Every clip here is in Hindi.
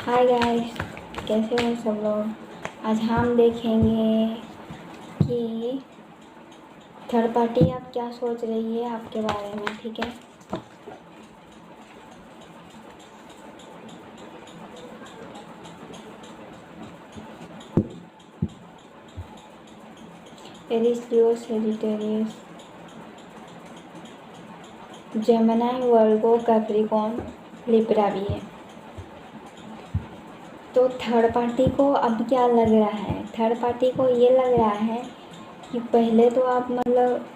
हाय गाइस, कैसे हो सब लोग। आज हम देखेंगे कि थर्ड पार्टी आप क्या सोच रही है आपके बारे में। ठीक है, एरिस, लियो, सेजिटेरियस, जेमिनी, वर्गो, कैप्रिकॉर्न, लिब्रा भी है। तो थर्ड पार्टी को अब क्या लग रहा है, थर्ड पार्टी को ये लग रहा है कि पहले तो आप मतलब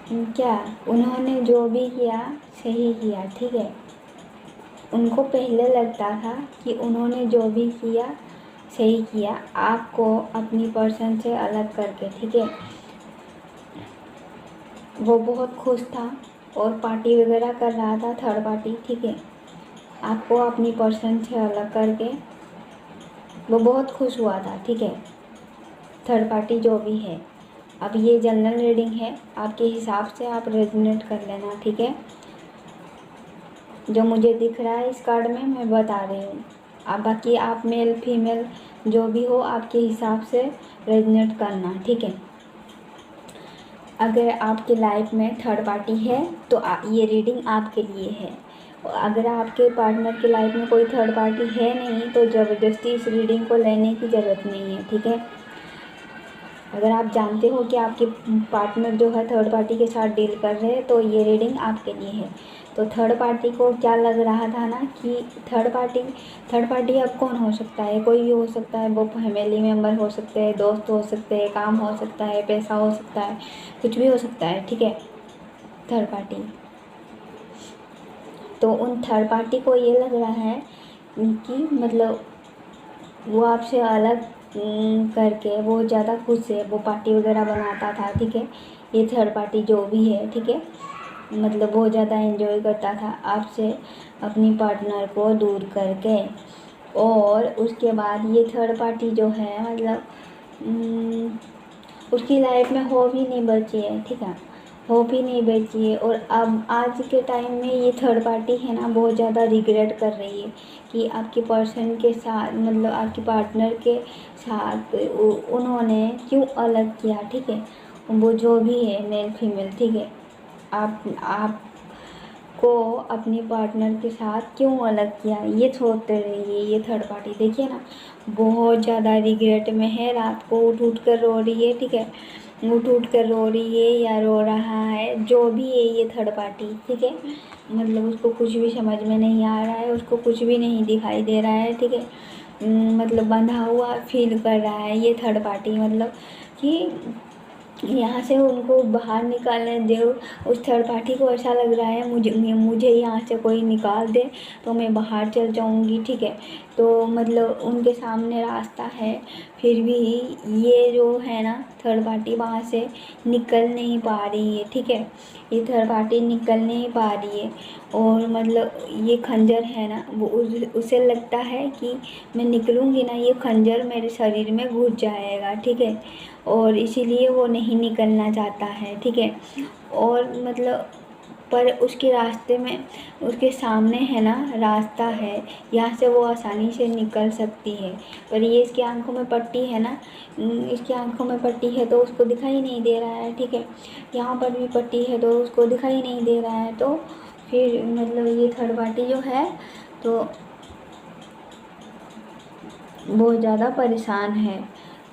क्या, उन्होंने जो भी किया सही किया। ठीक है, उनको पहले लगता था कि उन्होंने जो भी किया सही किया, आपको अपनी पर्सन से अलग करके। ठीक है, वो बहुत खुश था और पार्टी वगैरह कर रहा था थर्ड पार्टी। ठीक है, आपको अपनी पर्सन से अलग करके वो बहुत खुश हुआ था। ठीक है, थर्ड पार्टी जो भी है। अब ये जनरल रीडिंग है, आपके हिसाब से आप रेजोनेट कर लेना। ठीक है, जो मुझे दिख रहा है इस कार्ड में मैं बता रही हूँ। अब बाकी आप मेल फीमेल जो भी हो आपके हिसाब से रेजोनेट करना। ठीक है, अगर आपकी लाइफ में थर्ड पार्टी है तो ये रीडिंग आपके लिए है। अगर आपके पार्टनर की लाइफ में कोई थर्ड पार्टी है नहीं तो ज़बरदस्ती इस रीडिंग को लेने की ज़रूरत नहीं है। ठीक है, अगर आप जानते हो कि आपके पार्टनर जो है थर्ड पार्टी के साथ डील कर रहे हैं तो ये रीडिंग आपके लिए है। तो थर्ड पार्टी को क्या लग रहा था ना कि थर्ड पार्टी अब कौन हो सकता है, कोई भी हो सकता है। वो फैमिली मेम्बर हो सकते हैं, दोस्त हो सकते हैं, काम हो सकता है, पैसा हो सकता है, कुछ भी हो सकता है। ठीक है, थर्ड पार्टी, तो उन थर्ड पार्टी को ये लग रहा है कि मतलब वो आपसे अलग करके वो ज़्यादा खुश है, वो पार्टी वगैरह बनाता था। ठीक है, ये थर्ड पार्टी जो भी है। ठीक है, मतलब बहुत ज़्यादा एंजॉय करता था आपसे अपनी पार्टनर को दूर करके। और उसके बाद ये थर्ड पार्टी जो है मतलब उसकी लाइफ में होप ही नहीं बची है। ठीक है, होप ही नहीं बची है। और अब आज के टाइम में ये थर्ड पार्टी है ना बहुत ज़्यादा रिग्रेट कर रही है कि आपके पर्सन के साथ मतलब आपके पार्टनर के साथ उन्होंने क्यों अलग किया। ठीक है, वो जो भी है मेल फीमेल। ठीक है, आपको अपने पार्टनर के साथ क्यों अलग किया ये सोचते रहिए। ये थर्ड पार्टी देखिए ना बहुत ज़्यादा रिग्रेट में है, रात को उठ उठ कर रो रही है। ठीक है, उठ उठ कर रो रही है या रो रहा है जो भी है ये थर्ड पार्टी। ठीक है, मतलब उसको कुछ भी समझ में नहीं आ रहा है, उसको कुछ भी नहीं दिखाई दे रहा है। ठीक है, मतलब बंधा हुआ फील कर रहा है ये थर्ड पार्टी। मतलब कि यहाँ से उनको बाहर निकालने दे। उस थर्ड पार्टी को ऐसा लग रहा है मुझे यहाँ से कोई निकाल दे तो मैं बाहर चल जाऊँगी। ठीक है, तो मतलब उनके सामने रास्ता है फिर भी ये जो है ना थर्ड पार्टी वहाँ से निकल नहीं पा रही है। ठीक है, ये थर्ड पार्टी निकल नहीं पा रही है। और मतलब ये खंजर है ना वो उसे लगता है कि मैं निकलूँगी ना ये खंजर मेरे शरीर में घुस जाएगा। ठीक है, और इसीलिए वो नहीं निकलना चाहता है। ठीक है, और मतलब पर उसके रास्ते में उसके सामने है ना रास्ता है, यहाँ से वो आसानी से निकल सकती है। पर ये इसकी आंखों में पट्टी है ना, इसकी आंखों में पट्टी है तो उसको दिखाई नहीं दे रहा है। ठीक है, यहाँ पर भी पट्टी है तो उसको दिखाई नहीं दे रहा है। तो फिर मतलब ये थर्ड पार्टी जो है तो बहुत ज़्यादा परेशान है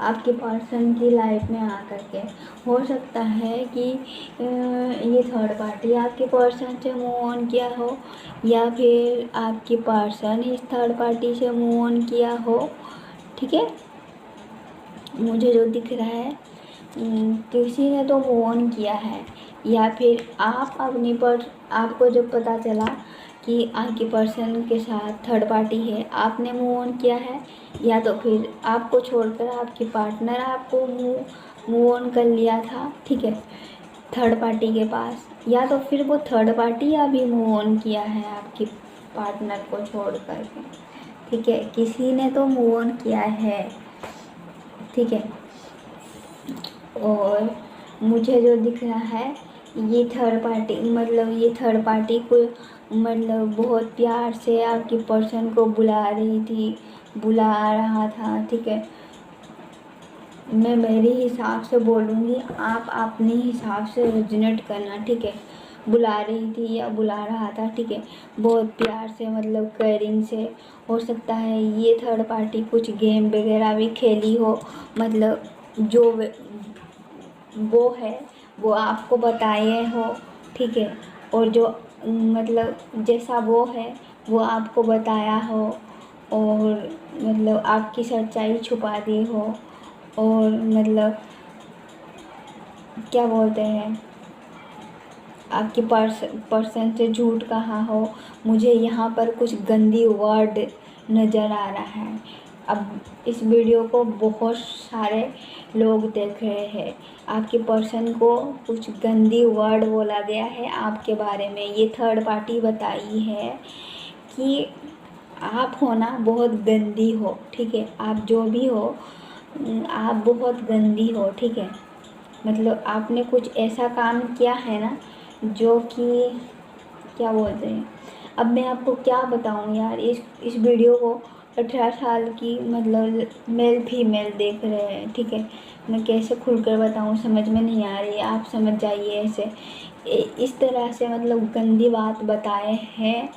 आपके पर्सन की लाइफ में आकर के। हो सकता है कि ये थर्ड पार्टी आपके पर्सन से मूव ऑन किया हो या फिर आपके पर्सन इस थर्ड पार्टी से मूव ऑन किया हो। ठीक है, मुझे जो दिख रहा है किसी ने तो मूव ऑन किया है या फिर आप अपनी पर आपको जब पता चला कि आपके पर्सन के साथ थर्ड पार्टी है आपने मूव ऑन किया है, या तो फिर आपको छोड़कर आपके पार्टनर आपको मूव ऑन कर लिया था। ठीक है, थर्ड पार्टी के पास, या तो फिर वो थर्ड पार्टी अभी मूव ऑन किया है आपके पार्टनर को छोड़ कर के। ठीक है, किसी ने तो मूव ऑन किया है। ठीक है, और मुझे जो दिख रहा है ये थर्ड पार्टी मतलब ये थर्ड पार्टी को मतलब बहुत प्यार से आपकी पर्सन को बुला रही थी, बुला रहा था, ठीक है। मैं मेरे हिसाब से बोलूँगी, आप अपने हिसाब से रेजोनेट करना, ठीक है। बुला रही थी या बुला रहा था, ठीक है, बहुत प्यार से, मतलब केयरिंग से। हो सकता है ये थर्ड पार्टी कुछ गेम वगैरह भी खेली हो, मतलब जो वो है वो आपको बताए हो, ठीक है। और जो मतलब जैसा वो है वो आपको बताया हो, और मतलब आपकी सच्चाई छुपा दी हो, और मतलब क्या बोलते हैं, आपकी पर्सन से झूठ कहा हो। मुझे यहाँ पर कुछ गंदी वर्ड नज़र आ रहा है। अब इस वीडियो को बहुत सारे लोग देख रहे हैं, आपके पर्सन को कुछ गंदी वर्ड बोला गया है आपके बारे में। ये थर्ड पार्टी बताई है कि आप हो ना बहुत गंदी हो, ठीक है। आप जो भी हो, आप बहुत गंदी हो, ठीक है। मतलब आपने कुछ ऐसा काम किया है ना जो कि क्या बोलते हैं, अब मैं आपको क्या बताऊं यार। इस वीडियो को 18 साल की मतलब मेल फीमेल देख रहे हैं, ठीक है। मैं कैसे खुलकर बताऊं, समझ में नहीं आ रही है, आप समझ जाइए। ऐसे इस तरह से मतलब गंदी बात बताए हैं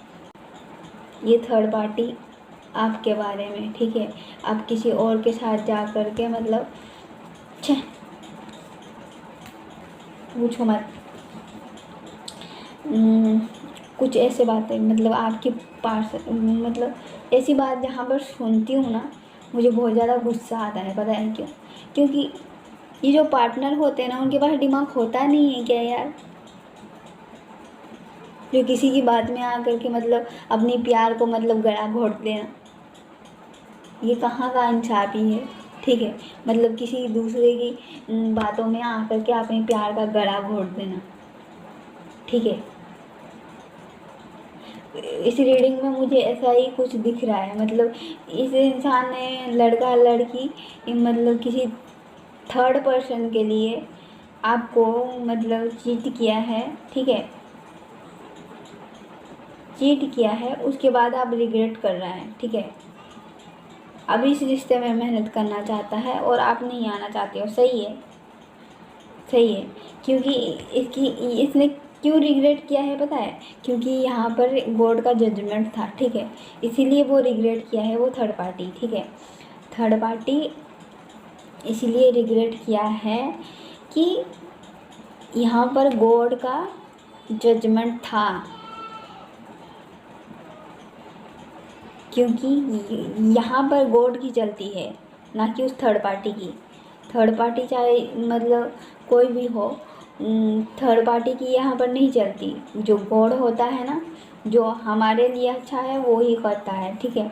ये थर्ड पार्टी आपके बारे में, ठीक है। आप किसी और के साथ जा कर के मतलब छे पूछो मत। कुछ ऐसे बातें मतलब आपके पास, मतलब ऐसी बात जहाँ पर सुनती हूँ ना, मुझे बहुत ज़्यादा गुस्सा आता है। पता है क्यों? क्योंकि ये जो पार्टनर होते हैं ना, उनके पास दिमाग होता नहीं है क्या यार? जो किसी की बात में आकर के मतलब अपनी प्यार को मतलब गला घोट देना, ये कहाँ का इंसाफी है, ठीक है। मतलब किसी दूसरे की बातों में आकर के अपने प्यार का गला घोट देना, ठीक है। इस रीडिंग में मुझे ऐसा ही कुछ दिख रहा है। मतलब इस इंसान ने, लड़का लड़की, मतलब किसी थर्ड पर्सन के लिए आपको मतलब चीट किया है, ठीक है। चीट किया है, उसके बाद आप रिग्रेट कर रहे हैं, ठीक है। अब इस रिश्ते में मेहनत करना चाहता है और आप नहीं आना चाहते हो, सही है, सही है। क्योंकि इसकी इसने क्यों रिग्रेट किया है पता है? क्योंकि यहाँ पर गॉड का जजमेंट था, ठीक है। इसीलिए वो रिग्रेट किया है, वो थर्ड पार्टी, ठीक है। थर्ड पार्टी इसलिए रिग्रेट किया है कि यहाँ पर गॉड का जजमेंट था, क्योंकि यहाँ पर गॉड की चलती है, ना कि उस थर्ड पार्टी की। थर्ड पार्टी चाहे मतलब कोई भी हो, थर्ड पार्टी की यहाँ पर नहीं चलती। जो गॉड होता है ना, जो हमारे लिए अच्छा है वो ही करता है, ठीक है।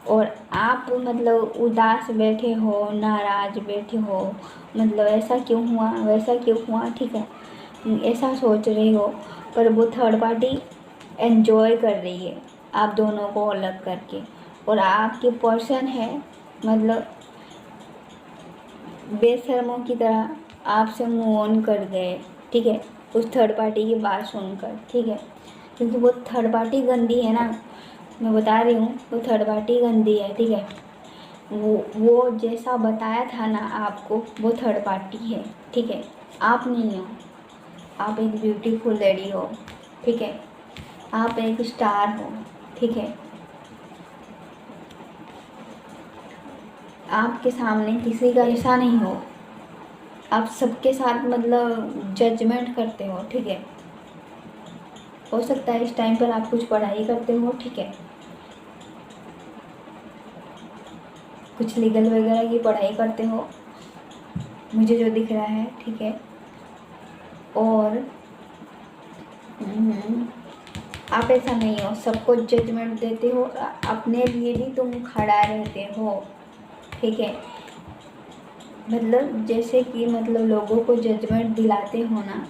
और आप मतलब उदास बैठे हो, नाराज़ बैठे हो, मतलब ऐसा क्यों हुआ, वैसा क्यों हुआ, ठीक है, ऐसा सोच रहे हो। पर वो थर्ड पार्टी एंजॉय कर रही है आप दोनों को अलग करके। और आपके पर्सन है मतलब बेशर्मों की तरह आपसे मूव ऑन कर गए, ठीक है, उस थर्ड पार्टी की बात सुनकर, ठीक है। क्योंकि वो थर्ड पार्टी गंदी है ना, मैं बता रही हूँ, वो थर्ड पार्टी गंदी है, ठीक है। वो जैसा बताया था ना आपको, वो थर्ड पार्टी है, ठीक है। आप नहीं हो, आप एक ब्यूटीफुल लेडी हो, ठीक है। आप एक स्टार हो, ठीक है। आपके सामने किसी का ऐसा नहीं हो, आप सबके साथ मतलब जजमेंट करते हो, ठीक है। हो सकता है इस टाइम पर आप कुछ पढ़ाई करते हो, ठीक है, कुछ लीगल वगैरह की पढ़ाई करते हो, मुझे जो दिख रहा है, ठीक है। और आप ऐसा नहीं हो, सबको जजमेंट देते हो, अपने लिए भी तुम खड़ा रहते हो, ठीक है। मतलब जैसे कि मतलब लोगों को जजमेंट दिलाते हो ना,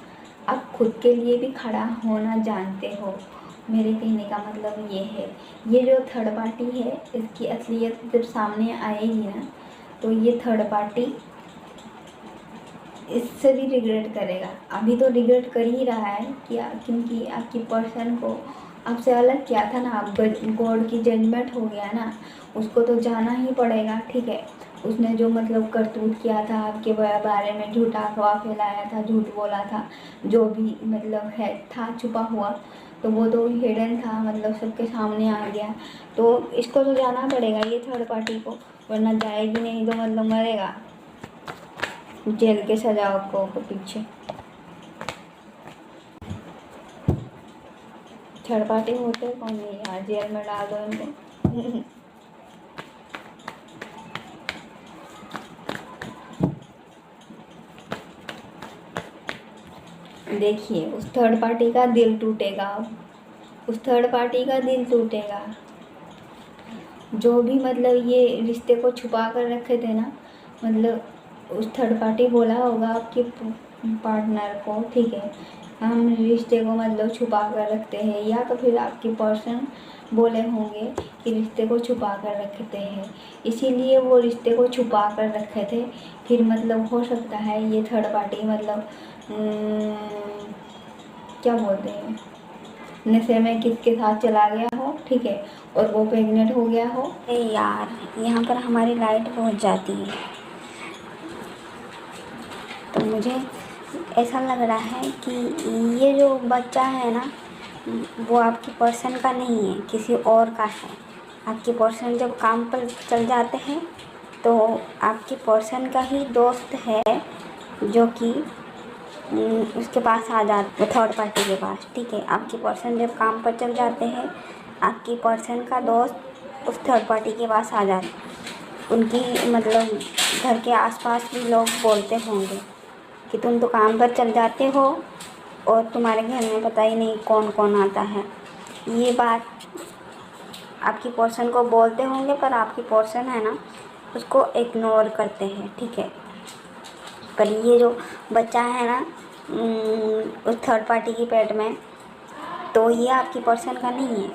आप खुद के लिए भी खड़ा होना जानते हो। मेरे कहने का मतलब ये है। ये जो थर्ड पार्टी है, इसकी असलियत जब सामने आएगी ना, तो ये थर्ड पार्टी इससे भी रिग्रेट करेगा। अभी तो रिग्रेट कर ही रहा है क्योंकि आपकी पर्सन को आपसे अलग किया था ना, आप गॉड की जजमेंट हो गया ना, उसको तो जाना ही पड़ेगा। ठीक है, उसने जो मतलब करतूत किया था, आपके बारे में झूठा अफवाह फैलाया था, झूठ बोला था, जो भी मतलब है था छुपा हुआ, तो वो तो हिडन था, मतलब सबके सामने आ गया। तो इसको तो जाना पड़ेगा, ये थर्ड पार्टी को, वरना जाएगी नहीं तो मतलब मरेगा जेल के सजाओं को पीछे। थर्ड पार्टी होते कौन नहीं यार, जेल में डाल दो इनको। देखिए उस थर्ड पार्टी का दिल टूटेगा, उस थर्ड पार्टी का दिल टूटेगा। जो भी मतलब ये रिश्ते को छुपा कर रखे थे ना, मतलब उस थर्ड पार्टी बोला होगा आपके पार्टनर को, ठीक है, हम रिश्ते को मतलब छुपा कर रखते हैं, या तो फिर आपके पर्सन बोले होंगे कि रिश्ते को छुपा कर रखते हैं, इसीलिए वो रिश्ते को छुपा कर रखे थे। फिर मतलब हो सकता है ये थर्ड पार्टी मतलब क्या बोलते हैं, नशे में किसके साथ चला गया हो, ठीक है, और वो प्रेग्नेंट हो गया हो। यार यहाँ पर हमारी लाइट पहुँच जाती है, तो मुझे ऐसा लग रहा है कि ये जो बच्चा है ना, वो आपकी पर्सन का नहीं है, किसी और का है। आपकी पर्सन जब काम पर चल जाते हैं तो आपकी पर्सन का ही दोस्त है जो कि उसके पास आ जाते, थर्ड पार्टी के पास। ठीक है, आपकी पर्सन जब काम पर चल जाते हैं, आपकी पर्सन का दोस्त उस थर्ड पार्टी के पास आ जाते, उनकी मतलब घर के आसपास भी लोग बोलते होंगे कि तुम तो काम पर चल जाते हो और तुम्हारे घर में पता ही नहीं कौन कौन आता है। ये बात आपकी पर्सन को बोलते होंगे, पर आपकी पर्सन है ना उसको इग्नोर करते हैं। ठीक है, पर ये जो बच्चा है ना उस थर्ड पार्टी की पेट में, तो ये आपकी पर्सन का नहीं है,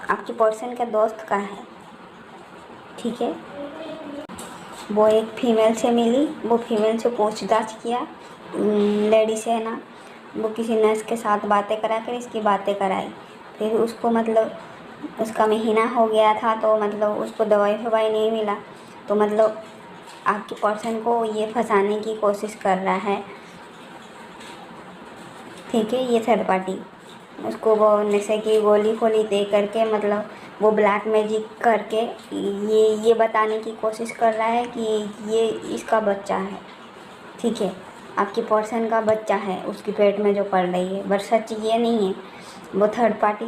आपकी पर्सन के दोस्त का है। ठीक है, वो एक फीमेल से मिली, वो फीमेल से पूछताछ किया, लेडी से है ना, वो किसी नर्स के साथ बातें करा कर इसकी बातें कराई। फिर उसको मतलब उसका महीना हो गया था, तो मतलब उसको दवाई फवाई नहीं मिला, तो मतलब आपके पर्सन को ये फंसाने की कोशिश कर रहा है। ठीक है, ये थर्ड पार्टी उसको वो नशे की गोली फोली दे करके, मतलब वो ब्लैक मैजिक करके ये बताने की कोशिश कर रहा है कि ये इसका बच्चा है। ठीक है, आपकी पर्सन का बच्चा है उसकी पेट में जो पल रही है, बट सच ये नहीं है। वो थर्ड पार्टी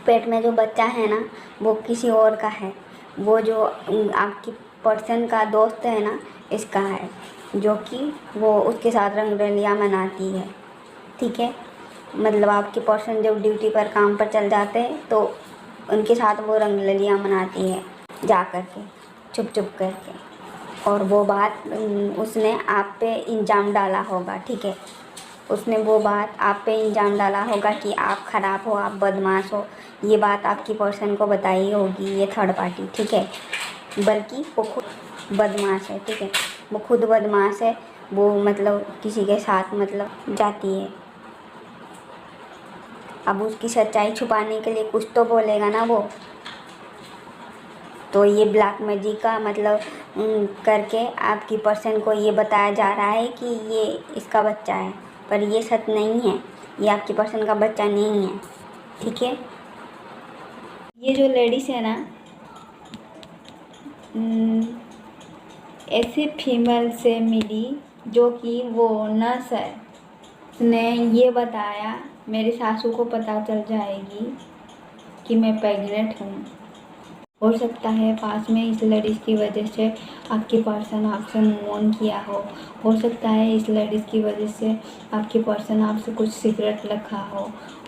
पेट में जो बच्चा है ना, वो किसी और का है। वो जो आपकी पर्सन का दोस्त है ना, इसका है, जो कि वो उसके साथ रंगरलियाँ मनाती है। ठीक है, मतलब आपकी पर्सन जब ड्यूटी पर काम पर चल जाते हैं तो उनके साथ वो रंगरलियाँ मनाती है जा कर के, चुप चुप करके, और वो बात उसने आप पे इल्ज़ाम डाला होगा। ठीक है, उसने वो बात आप पे इल्ज़ाम डाला होगा कि आप ख़राब हो, आप बदमाश हो, ये बात आपकी पर्सन को बताई होगी ये थर्ड पार्टी। ठीक है, बल्कि वो खुद बदमाश है। ठीक है, वो खुद बदमाश है, वो मतलब किसी के साथ मतलब जाती है। अब उसकी सच्चाई छुपाने के लिए कुछ तो बोलेगा ना वो, तो ये ब्लैक मैजिक का मतलब करके आपकी पर्सन को ये बताया जा रहा है कि ये इसका बच्चा है, पर ये सच नहीं है, ये आपकी पर्सन का बच्चा नहीं है। ठीक है, ये जो लेडीज है ना, ऐसी फीमेल से मिली जो कि वो नर्स है, उसने ये बताया मेरी सासू को पता चल जाएगी कि मैं प्रेग्नेंट हूँ। हो सकता है पास में इस लेडीज़ की वजह से आपकी पर्सन आपसे मूव ऑन किया हो सकता है इस लेडीज़ की वजह से आपकी पर्सन आपसे कुछ सीक्रेट रखा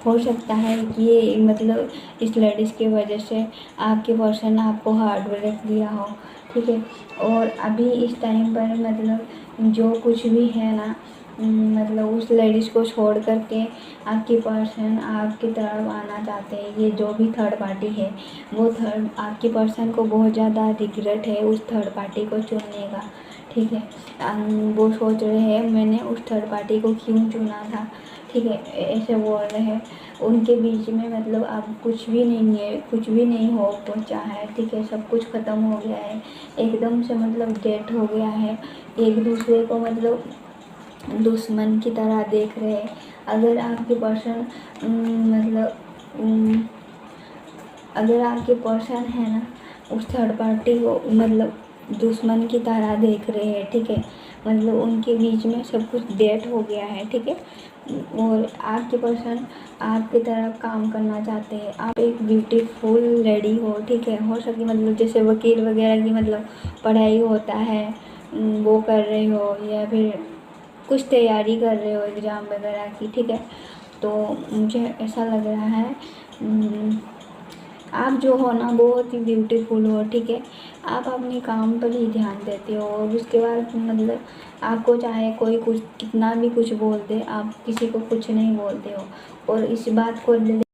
हो सकता है कि ये मतलब इस लेडीज़ की वजह से आपके पर्सन आपको हार्ट ब्रेक दिया हो। ठीक है, और अभी इस टाइम पर मतलब जो कुछ भी है ना, मतलब उस लेडीज़ को छोड़ करके आपकी पर्सन आपकी तरफ आना चाहते हैं। ये जो भी थर्ड पार्टी है, वो थर्ड आपकी पर्सन को बहुत ज़्यादा रिग्रेट है उस थर्ड पार्टी को चुनने का। ठीक है। वो सोच रहे हैं मैंने उस थर्ड पार्टी को क्यों चुना था, ठीक है, ऐसे बोल रहे हैं। उनके बीच में मतलब अब कुछ भी नहीं है, कुछ भी नहीं हो पहुँचा है, ठीक है, सब कुछ ख़त्म हो गया है, एकदम से मतलब डेट हो गया है, एक दूसरे को मतलब दुश्मन की तरह देख रहे हैं। अगर आपके पर्सन मतलब अगर आपके पर्सन है ना उस थर्ड पार्टी को मतलब दुश्मन की तरह देख रहे हैं, ठीक है, मतलब उनके बीच में सब कुछ डेट हो गया है, ठीक है, और आपके पर्सन आपकी तरह काम करना चाहते हैं। आप एक ब्यूटीफुल लेडी हो, ठीक है, हो सके मतलब जैसे वकील वगैरह की मतलब पढ़ाई होता है, वो कर रहे हो या फिर कुछ तैयारी कर रहे हो एग्ज़ाम वगैरह की, ठीक है। तो मुझे ऐसा लग रहा है आप जो हो ना बहुत ही ब्यूटीफुल हो, ठीक है, आप अपने काम पर ही ध्यान देते हो और उसके बाद मतलब आपको चाहे कोई कुछ कितना भी कुछ बोल दे, आप किसी को कुछ नहीं बोलते हो और इस बात को